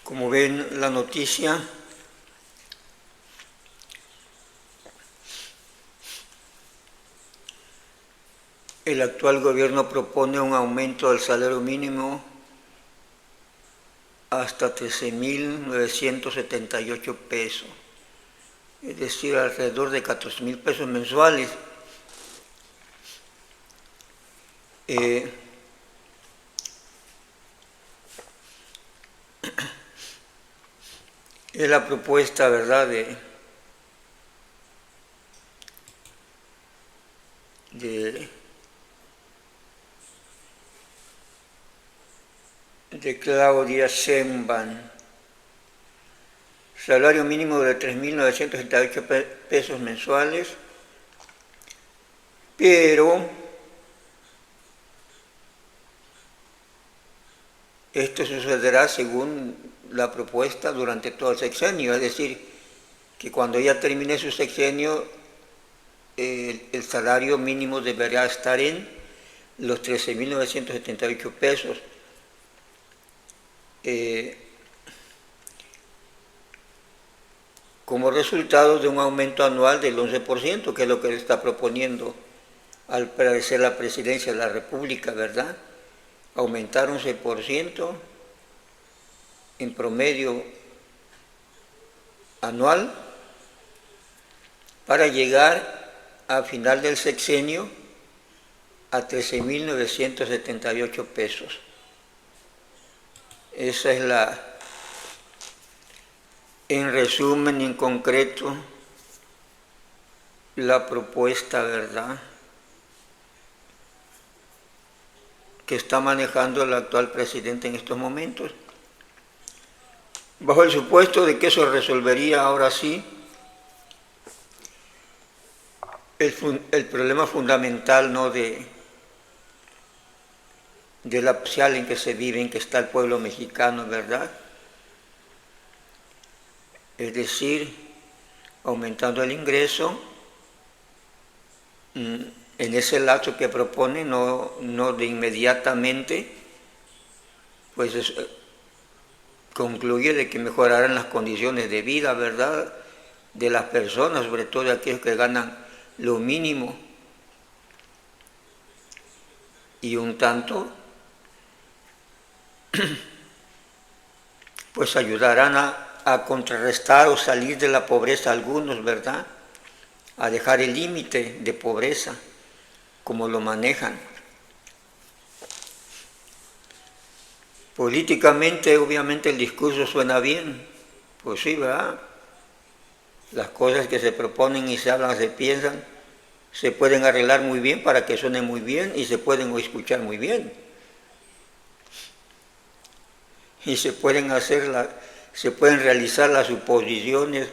Como ven la noticia, el actual gobierno propone un aumento del salario mínimo hasta 13.978 pesos, es decir, alrededor de 14.000 pesos mensuales. Es la propuesta, ¿verdad?, de Claudia Sheinbaum. Salario mínimo de 3.978 pesos mensuales, pero esto sucederá según la propuesta durante todo el sexenio, es decir, que cuando ya termine su sexenio, el salario mínimo deberá estar en los 13.978 pesos. Como resultado de un aumento anual del 11%, que es lo que le está proponiendo al parecer la presidencia de la República, ¿verdad? Aumentar 11% en promedio anual para llegar a final del sexenio a 13.978 pesos. Esa es en resumen y en concreto, la propuesta, ¿verdad?, que está manejando el actual presidente en estos momentos, bajo el supuesto de que eso resolvería ahora sí el problema fundamental, ¿no?, de la social en que se vive, en que está el pueblo mexicano, ¿verdad? Es decir, aumentando el ingreso en ese lapso que propone, no de inmediatamente, pues concluye de que mejorarán las condiciones de vida, ¿verdad?, de las personas, sobre todo de aquellos que ganan lo mínimo, y un tanto, pues ayudarán a contrarrestar o salir de la pobreza algunos, ¿verdad?, a dejar el límite de pobreza, como lo manejan. Políticamente, obviamente, el discurso suena bien, pues sí, ¿verdad? Las cosas que se proponen y se hablan, se piensan, se pueden arreglar muy bien para que suene muy bien y se pueden escuchar muy bien. Y se pueden realizar las suposiciones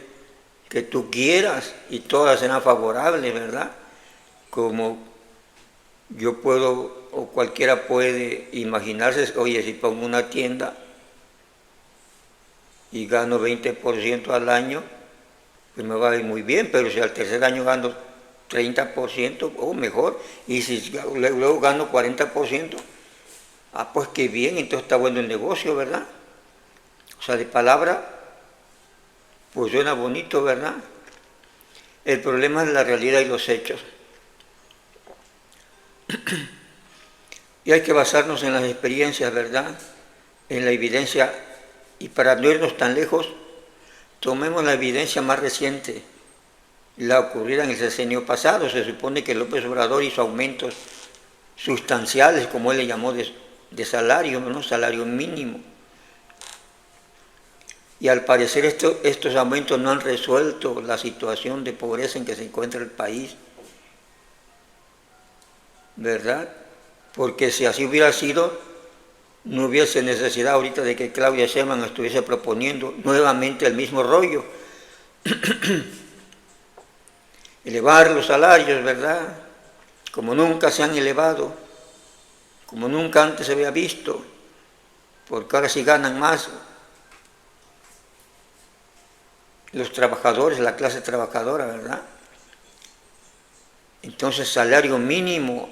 que tú quieras y todas serán favorables, ¿verdad? Como yo puedo o cualquiera puede imaginarse, oye, si pongo una tienda y gano 20% al año, pues me va a ir muy bien, pero si al tercer año gano 30% o mejor, y si luego gano 40%, pues qué bien, entonces está bueno el negocio, ¿verdad? O sea, de palabra, pues suena bonito, ¿verdad? El problema es la realidad y los hechos. Y hay que basarnos en las experiencias, ¿verdad?, en la evidencia, y para no irnos tan lejos, tomemos la evidencia más reciente, la ocurrida en el sexenio pasado. Se supone que López Obrador hizo aumentos sustanciales, como él le llamó, de salario, ¿no?, salario mínimo. Y al parecer estos aumentos no han resuelto la situación de pobreza en que se encuentra el país, ¿verdad? Porque si así hubiera sido, no hubiese necesidad ahorita de que Claudia Sheinbaum estuviese proponiendo nuevamente el mismo rollo. Elevar los salarios, ¿verdad?, como nunca se han elevado, como nunca antes se había visto, porque ahora sí ganan más los trabajadores, la clase trabajadora, ¿verdad? Entonces, salario mínimo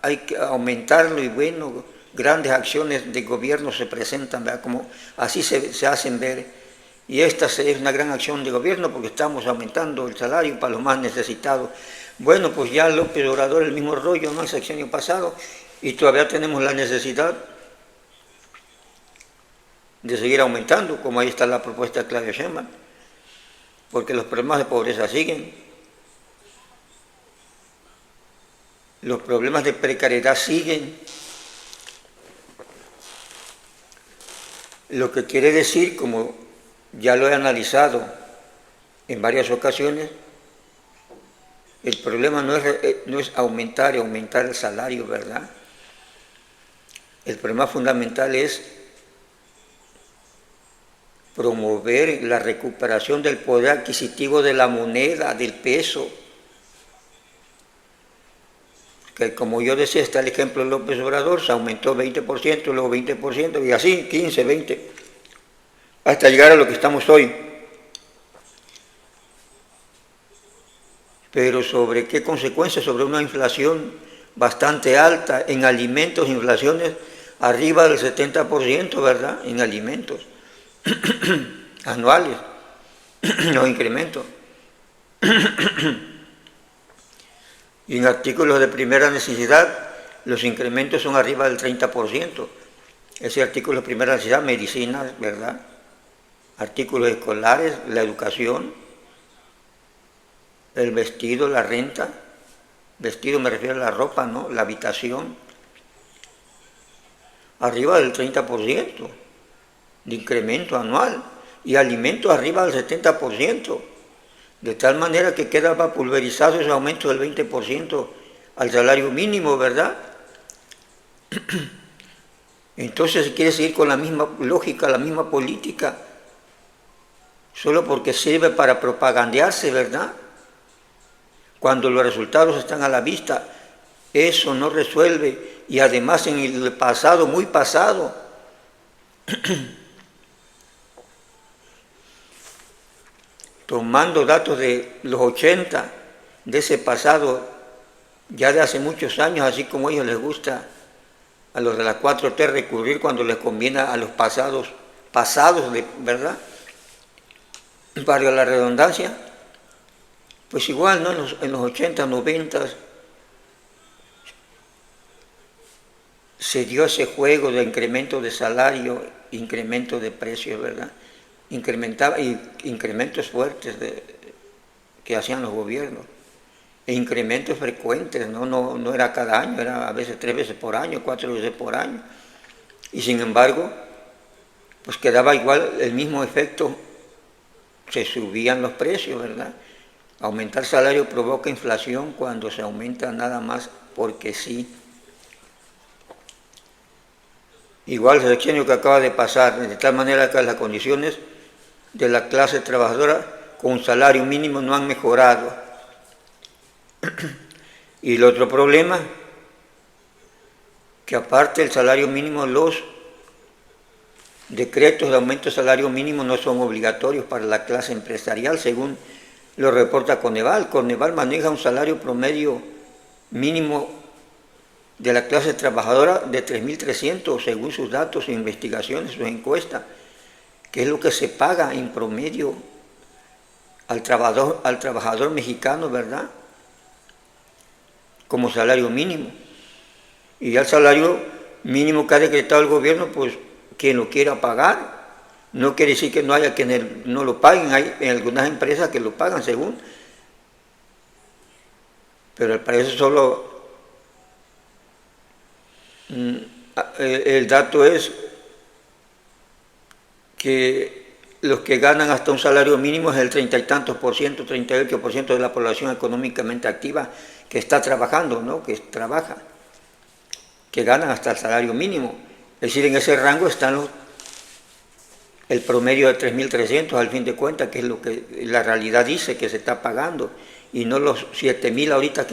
hay que aumentarlo y bueno, grandes acciones de gobierno se presentan, ¿verdad? Como así se hacen ver. Y esta es una gran acción de gobierno porque estamos aumentando el salario para los más necesitados. Bueno, pues ya López Obrador, el mismo rollo, ¿no? El sexenio pasado, y todavía tenemos la necesidad de seguir aumentando, como ahí está la propuesta de Claudia Sheinbaum, porque los problemas de pobreza siguen, los problemas de precariedad siguen, lo que quiere decir, como ya lo he analizado en varias ocasiones, el problema no es aumentar el salario, ¿verdad? El problema fundamental es promover la recuperación del poder adquisitivo de la moneda, del peso. Que como yo decía, está el ejemplo de López Obrador, se aumentó 20%, luego 20%, y así 15, 20, hasta llegar a lo que estamos hoy. Pero ¿sobre qué consecuencias? Sobre una inflación bastante alta, en alimentos, inflaciones arriba del 70%, ¿verdad? En alimentos anuales, los incrementos. Y en artículos de primera necesidad, los incrementos son arriba del 30%. Ese artículo de primera necesidad, medicina, ¿verdad? Artículos escolares, la educación, el vestido, la renta. Vestido me refiero a la ropa, ¿no? La habitación. Arriba del 30% de incremento anual. Y alimentos arriba del 70%. De tal manera que queda pulverizado ese aumento del 20% al salario mínimo, ¿verdad? Entonces se quiere seguir con la misma lógica, la misma política, solo porque sirve para propagandearse, ¿verdad? Cuando los resultados están a la vista, eso no resuelve, y además en el pasado, muy pasado, tomando datos de los 80, de ese pasado, ya de hace muchos años, así como a ellos les gusta, a los de la 4T, recurrir cuando les conviene a los pasados, ¿verdad? Para la redundancia, pues igual, ¿no? En los 80, 90 se dio ese juego de incremento de salario, incremento de precios, ¿verdad? Incrementos fuertes que hacían los gobiernos, e incrementos frecuentes, no era cada año, era a veces 3 veces por año, 4 veces por año, y sin embargo, pues quedaba igual el mismo efecto, se subían los precios, ¿verdad? Aumentar salario provoca inflación cuando se aumenta nada más porque sí. Igual el sexenio que acaba de pasar, de tal manera que las condiciones de la clase trabajadora con salario mínimo no han mejorado. Y el otro problema, que aparte del salario mínimo, los decretos de aumento del salario mínimo no son obligatorios para la clase empresarial, según lo reporta Coneval. Coneval maneja un salario promedio mínimo de la clase trabajadora de 3.300, según sus datos, sus investigaciones, sus encuestas, que es lo que se paga en promedio al trabajador mexicano, ¿verdad? Como salario mínimo. Y ya el salario mínimo que ha decretado el gobierno, pues quien lo quiera pagar, no quiere decir que no haya quienes no lo paguen, hay en algunas empresas que lo pagan según, pero al parecer solo el dato es que los que ganan hasta un salario mínimo es el 30 y tantos por ciento, 38% de la población económicamente activa que está trabajando, ¿no? Que trabaja, que ganan hasta el salario mínimo. Es decir, en ese rango están el promedio de 3.300 al fin de cuentas, que es lo que la realidad dice que se está pagando, y no los 7.000 ahorita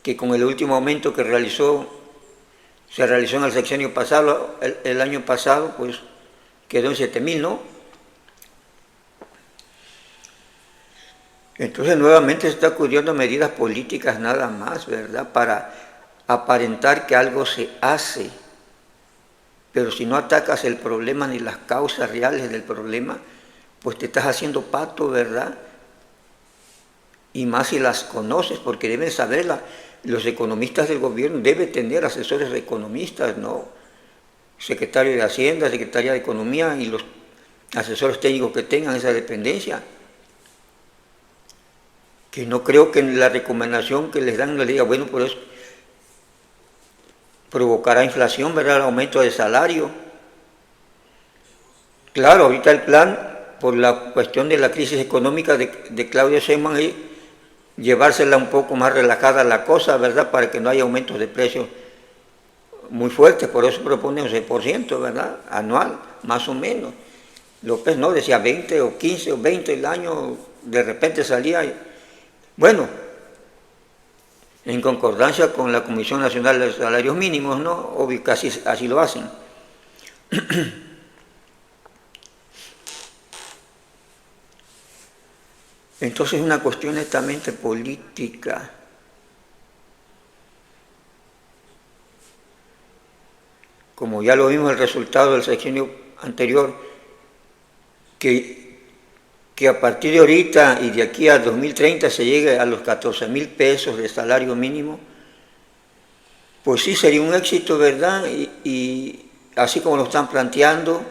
que con el último aumento que se realizó en el sexenio pasado, el año pasado, pues quedó en 7.000, ¿no? Entonces nuevamente se está acudiendo a medidas políticas nada más, ¿verdad? Para aparentar que algo se hace, pero si no atacas el problema ni las causas reales del problema, pues te estás haciendo pato, ¿verdad? Y más si las conoces, porque deben saberla. Los economistas del gobierno deben tener asesores economistas, ¿no? Secretario de Hacienda, Secretaría de Economía y los asesores técnicos que tengan esa dependencia. Que no creo que en la recomendación que les dan les diga, bueno, por eso provocará inflación, ¿verdad? El aumento de salario. Claro, ahorita el plan, por la cuestión de la crisis económica de Claudia Sheinbaum, es llevársela un poco más relajada la cosa, ¿verdad? Para que no haya aumentos de precios muy fuertes, por eso propone un 6%, ¿verdad? Anual, más o menos. López no, decía 20 o 15 o 20 el año, de repente salía. Bueno, en concordancia con la Comisión Nacional de Salarios Mínimos, ¿no? Obvio que así lo hacen. Entonces es una cuestión netamente política. Como ya lo vimos el resultado del sexenio anterior, que a partir de ahorita y de aquí a 2030 se llegue a los 14,000 pesos de salario mínimo, pues sí sería un éxito, ¿verdad? Y así como lo están planteando,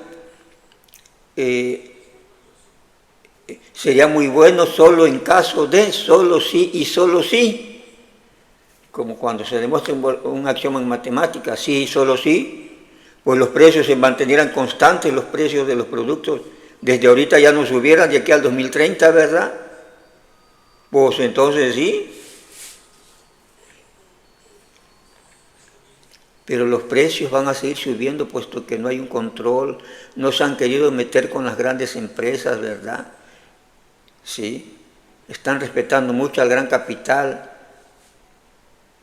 sería muy bueno solo en caso de solo sí y solo sí, como cuando se demuestra un axioma en matemáticas, sí y solo sí, pues los precios se mantendrían constantes, los precios de los productos desde ahorita ya no subieran de aquí al 2030, ¿verdad? Pues entonces sí. Pero los precios van a seguir subiendo puesto que no hay un control, no se han querido meter con las grandes empresas, ¿verdad? Sí, están respetando mucho al gran capital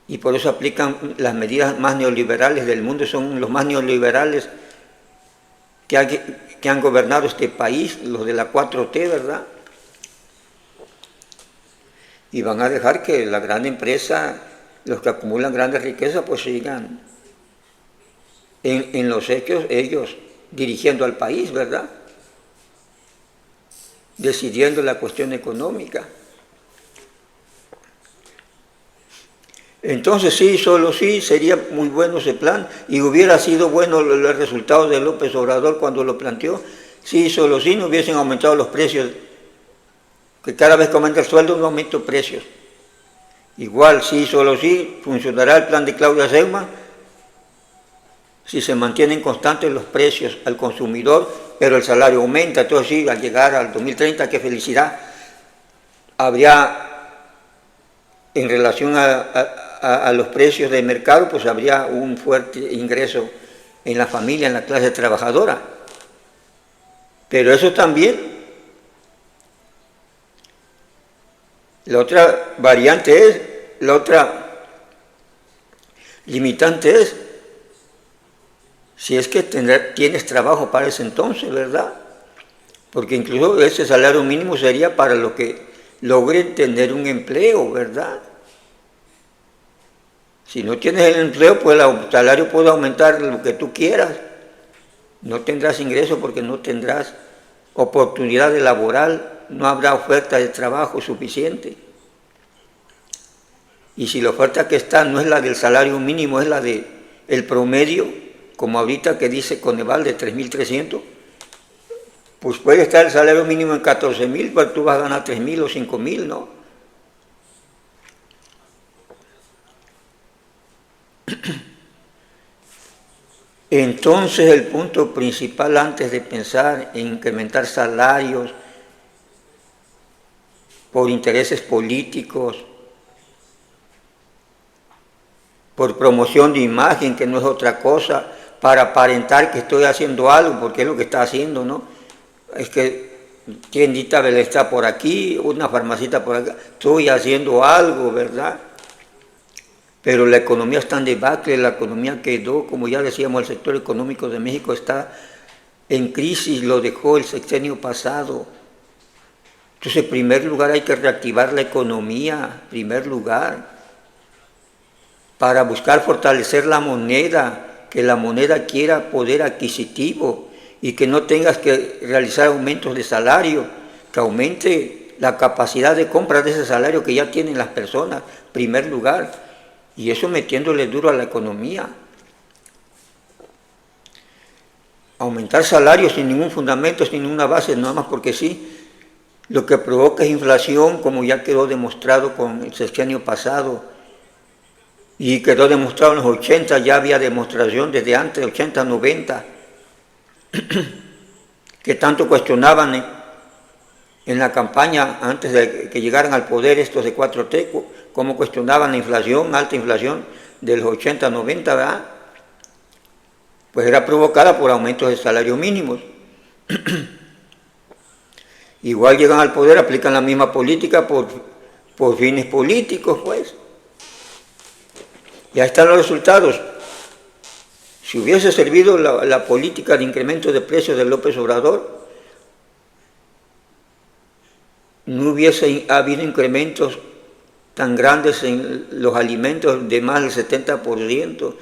y por eso aplican las medidas más neoliberales del mundo, son los más neoliberales que han gobernado este país, los de la 4T, ¿verdad? Y van a dejar que la gran empresa, los que acumulan grandes riquezas, pues sigan en los hechos ellos dirigiendo al país, ¿verdad? Decidiendo la cuestión económica. Entonces sí, solo sí, sería muy bueno ese plan y hubiera sido bueno el resultado de López Obrador cuando lo planteó. Sí, solo sí, no hubiesen aumentado los precios, que cada vez que aumenta el sueldo no aumenta precios. Igual, sí, solo sí, funcionará el plan de Claudia Sheinbaum si se mantienen constantes los precios al consumidor, pero el salario aumenta. Entonces sí, al llegar al 2030, qué felicidad. Habría, en relación a los precios de mercado, pues habría un fuerte ingreso en la familia, en la clase trabajadora. Pero eso también, la otra variante es, la otra limitante es, si es que tienes trabajo para ese entonces, ¿verdad? Porque incluso ese salario mínimo sería para los que logren tener un empleo, ¿verdad? Si no tienes el empleo, pues el salario puede aumentar lo que tú quieras. No tendrás ingreso porque no tendrás oportunidad laboral, no habrá oferta de trabajo suficiente. Y si la oferta que está no es la del salario mínimo, es la del promedio, como ahorita que dice Coneval de 3.300, pues puede estar el salario mínimo en 14,000, pero tú vas a ganar 3,000 o 5,000, ¿no? Entonces el punto principal antes de pensar en incrementar salarios por intereses políticos, por promoción de imagen, que no es otra cosa, para aparentar que estoy haciendo algo, porque es lo que está haciendo, ¿no? Es que tiendita está por aquí, una farmacita por acá, estoy haciendo algo, ¿verdad? Pero la economía está en debacle, la economía quedó, como ya decíamos, el sector económico de México está en crisis, lo dejó el sexenio pasado. Entonces, en primer lugar, hay que reactivar la economía, en primer lugar. para buscar fortalecer la moneda, que la moneda adquiera poder adquisitivo y que no tengas que realizar aumentos de salario, que aumente la capacidad de compra de ese salario que ya tienen las personas, en primer lugar, y eso metiéndole duro a la economía. Aumentar salarios sin ningún fundamento, sin ninguna base, nada más porque sí, lo que provoca es inflación, como ya quedó demostrado con el sexenio pasado, y quedó demostrado en los 80, ya había demostración desde antes, 80, 90, que tanto cuestionaban en la campaña, antes de que llegaran al poder estos de 4T, cómo cuestionaban la inflación, alta inflación de los 80, 90, ¿verdad? Pues era provocada por aumentos de salario mínimos. Igual llegan al poder, aplican la misma política por fines políticos, pues. Ya están los resultados. Si hubiese servido la política de incremento de precios de López Obrador, no hubiese habido incrementos tan grandes en los alimentos de más del 70%,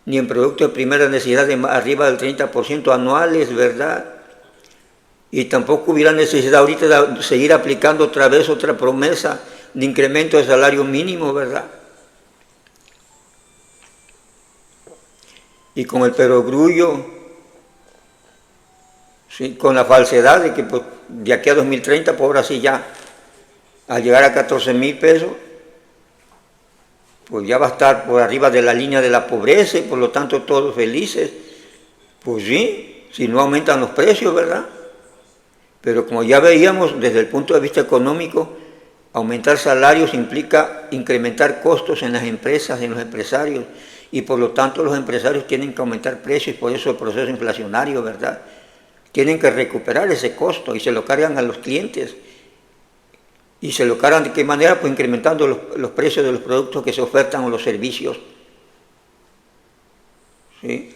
ni en productos de primera necesidad de arriba del 30% anuales, ¿verdad? Y tampoco hubiera necesidad ahorita de seguir aplicando otra vez otra promesa de incremento de salario mínimo, ¿verdad? Y con el perogrullo, ¿sí? Con la falsedad de que pues, de aquí a 2030, pues ahora sí ya, al llegar a 14,000 pesos, pues ya va a estar por arriba de la línea de la pobreza y por lo tanto todos felices. Pues sí, si no aumentan los precios, ¿verdad? Pero como ya veíamos desde el punto de vista económico, aumentar salarios implica incrementar costos en las empresas, en los empresarios, y por lo tanto los empresarios tienen que aumentar precios y por eso el proceso inflacionario, ¿verdad? Tienen que recuperar ese costo y se lo cargan a los clientes. ¿Y se lo cargan de qué manera? Pues incrementando los precios de los productos que se ofertan o los servicios. ¿Sí?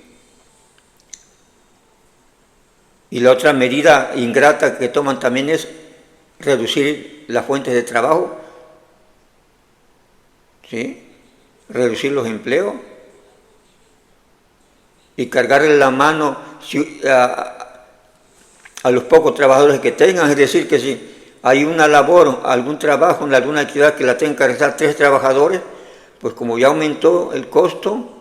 Y la otra medida ingrata que toman también es reducir las fuentes de trabajo, ¿sí? Reducir los empleos y cargarle la mano a los pocos trabajadores que tengan, es decir, que si hay una labor, algún trabajo en alguna actividad que la tengan que realizar 3 trabajadores, pues como ya aumentó el costo,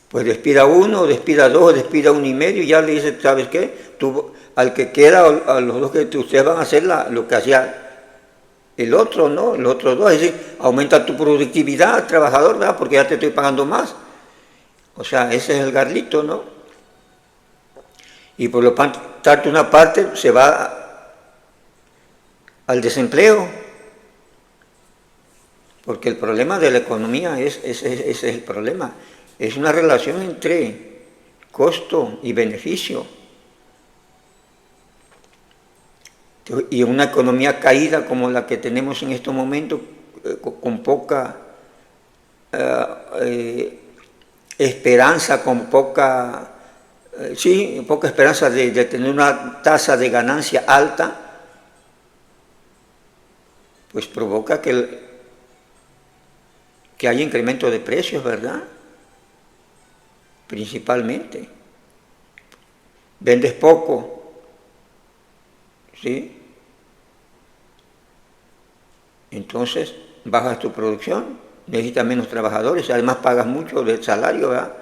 pues despida 1, despida 2, despida 1,5 y ya le dice, ¿sabes qué? Tú, al que queda, a los 2 que ustedes van a hacer lo que hacía el otro, ¿no? Los otros 2, es decir, aumenta tu productividad, trabajador, ¿verdad? Porque ya te estoy pagando más. O sea, ese es el garlito, ¿no? Y por lo tanto una parte se va al desempleo, porque el problema de la economía ese es el problema, es una relación entre costo y beneficio. Y una economía caída como la que tenemos en estos momentos, con poca esperanza, con poca esperanza de tener una tasa de ganancia alta, pues provoca que haya incremento de precios, ¿verdad? Principalmente. Vendes poco, ¿sí? Entonces bajas tu producción, necesitas menos trabajadores, además pagas mucho de salario, ¿verdad?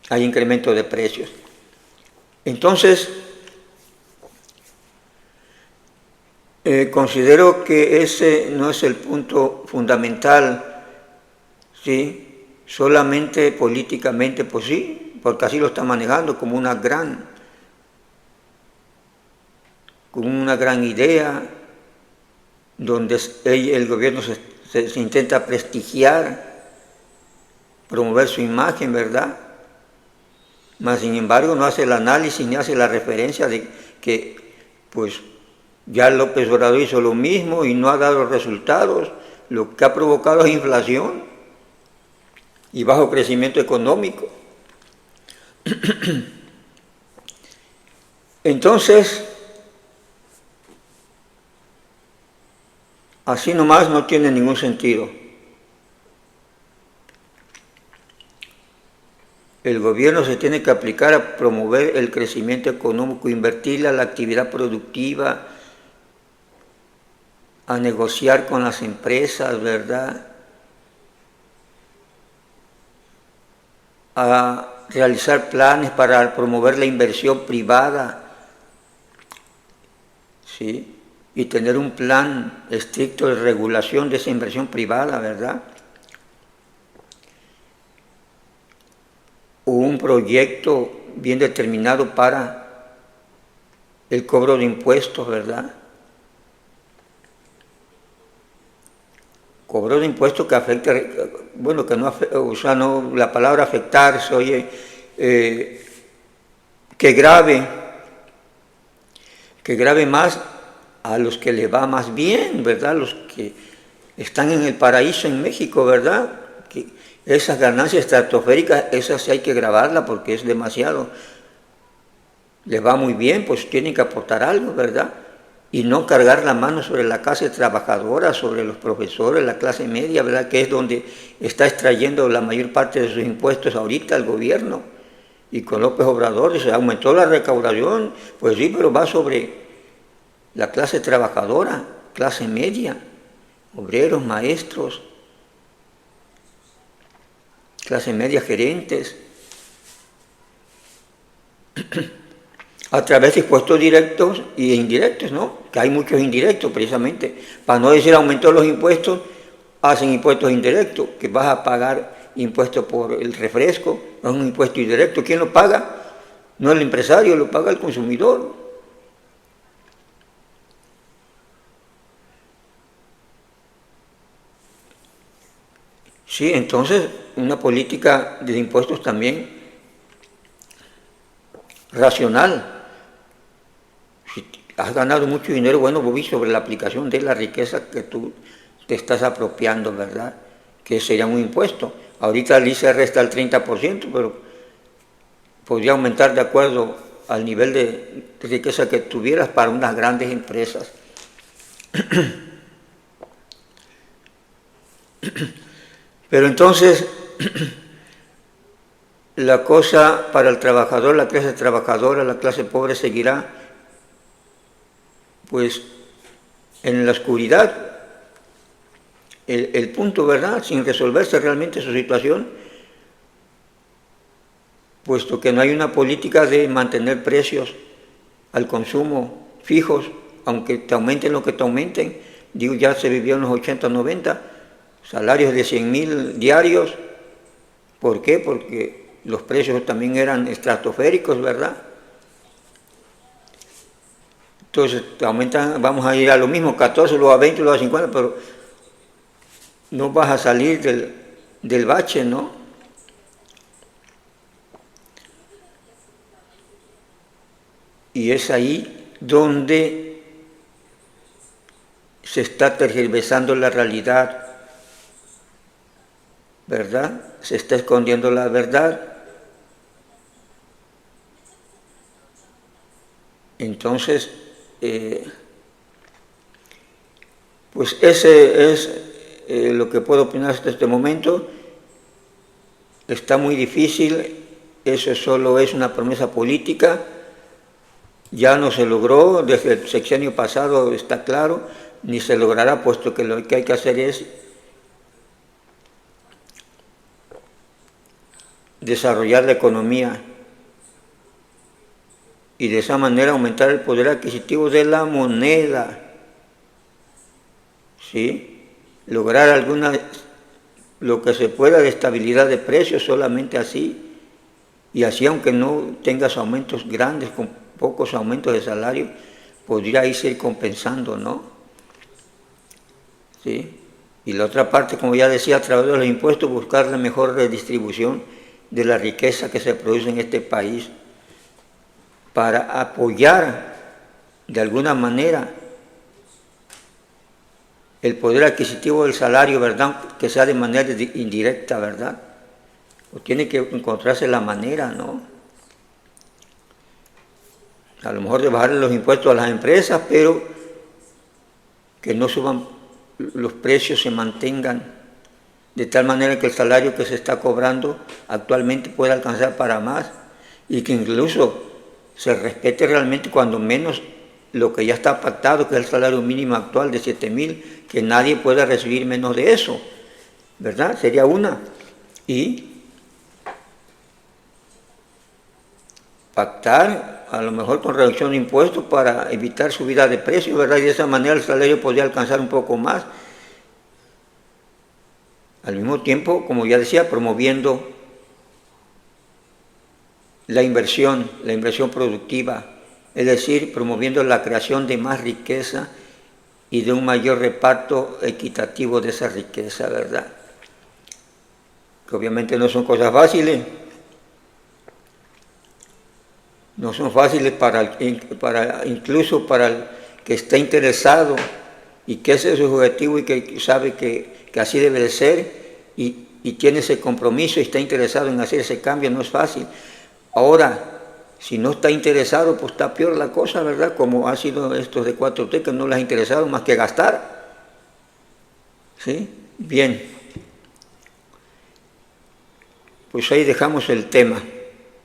Hay incremento de precios. Entonces, considero que ese no es el punto fundamental, ¿sí? Solamente políticamente, pues sí, porque así lo está manejando como una gran idea, donde el gobierno se intenta prestigiar, promover su imagen, ¿verdad? Mas, sin embargo, no hace el análisis ni hace la referencia de que, pues, ya López Obrador hizo lo mismo y no ha dado resultados. Lo que ha provocado es inflación y bajo crecimiento económico. Entonces, así nomás no tiene ningún sentido. el gobierno se tiene que aplicar a promover el crecimiento económico, invertir a la actividad productiva, a negociar con las empresas, ¿verdad? A realizar planes para promover la inversión privada, ¿sí? Y tener un plan estricto de regulación de esa inversión privada, ¿verdad? O un proyecto bien determinado para el cobro de impuestos, ¿verdad? Cobro de impuestos que afecta, bueno, que no afecta, o sea, no, la palabra afectar se oye, que grave más a los que le va más bien, ¿verdad? Los que están en el paraíso en México, ¿verdad? Que esas ganancias estratosféricas, esas sí hay que grabarlas porque es demasiado. Les va muy bien, pues tienen que aportar algo, ¿verdad? Y no cargar la mano sobre la clase trabajadora, sobre los profesores, la clase media, ¿verdad? Que es donde está extrayendo la mayor parte de sus impuestos ahorita el gobierno. Y con López Obrador se aumentó la recaudación, pues sí, pero va sobre la clase trabajadora, clase media, obreros, maestros, clase media, gerentes, a través de impuestos directos y indirectos, ¿no? Que hay muchos indirectos, precisamente. Para no decir aumentó los impuestos, hacen impuestos indirectos, que vas a pagar impuestos por el refresco, es un impuesto indirecto. ¿Quién lo paga? No el empresario, lo paga el consumidor. Sí, entonces una política de impuestos también racional. Si has ganado mucho dinero, bueno, Bobby, sobre la aplicación de la riqueza que tú te estás apropiando, ¿verdad? Que sería un impuesto. Ahorita el ICR está al 30%, pero podría aumentar de acuerdo al nivel de riqueza que tuvieras para unas grandes empresas. Pero entonces, la cosa para el trabajador, la clase trabajadora, la clase pobre seguirá, pues, en la oscuridad. El punto, ¿verdad?, sin resolverse realmente su situación, puesto que no hay una política de mantener precios al consumo fijos, aunque te aumenten lo que te aumenten. Digo, ya se vivió en los 80, 90, salarios de 100,000 diarios. ¿Por qué? Porque los precios también eran estratosféricos, ¿verdad? Entonces, aumentan, vamos a ir a lo mismo, 14, luego a 20, luego a 50, pero no vas a salir del bache, ¿no? Y es ahí donde se está tergiversando la realidad, ¿verdad? Se está escondiendo la verdad. Entonces, pues ese es lo que puedo opinar hasta este momento. Está muy difícil, eso solo es una promesa política. Ya no se logró, desde el sexenio pasado está claro, ni se logrará, puesto que lo que hay que hacer es desarrollar la economía y de esa manera aumentar el poder adquisitivo de la moneda, ¿sí? Lograr lo que se pueda de estabilidad de precios, solamente así, y así aunque no tengas aumentos grandes, con pocos aumentos de salario, podría irse compensando, ¿no? ¿Sí? Y la otra parte, como ya decía, a través de los impuestos, buscar la mejor redistribución de la riqueza que se produce en este país, para apoyar de alguna manera el poder adquisitivo del salario, ¿verdad?, que sea de manera indirecta, ¿verdad? O tiene que encontrarse la manera, ¿no? A lo mejor de bajarle los impuestos a las empresas, pero que no suban los precios, se mantengan de tal manera que el salario que se está cobrando actualmente pueda alcanzar para más y que incluso se respete realmente cuando menos lo que ya está pactado, que es el salario mínimo actual de 7.000, que nadie pueda recibir menos de eso, ¿verdad? Sería una. Y pactar a lo mejor con reducción de impuestos para evitar subida de precios, ¿verdad? Y de esa manera el salario podría alcanzar un poco más. Al mismo tiempo, como ya decía, promoviendo la inversión productiva, es decir, promoviendo la creación de más riqueza y de un mayor reparto equitativo de esa riqueza, ¿verdad? Que obviamente no son cosas fáciles, no son fáciles incluso para el que está interesado y que ese es su objetivo y que sabe que así debe de ser y tiene ese compromiso y está interesado en hacer ese cambio, no es fácil. Ahora, si no está interesado, pues está peor la cosa, ¿verdad? Como ha sido estos de 4T, que no les ha interesado más que gastar. ¿Sí? Bien. Pues ahí dejamos el tema.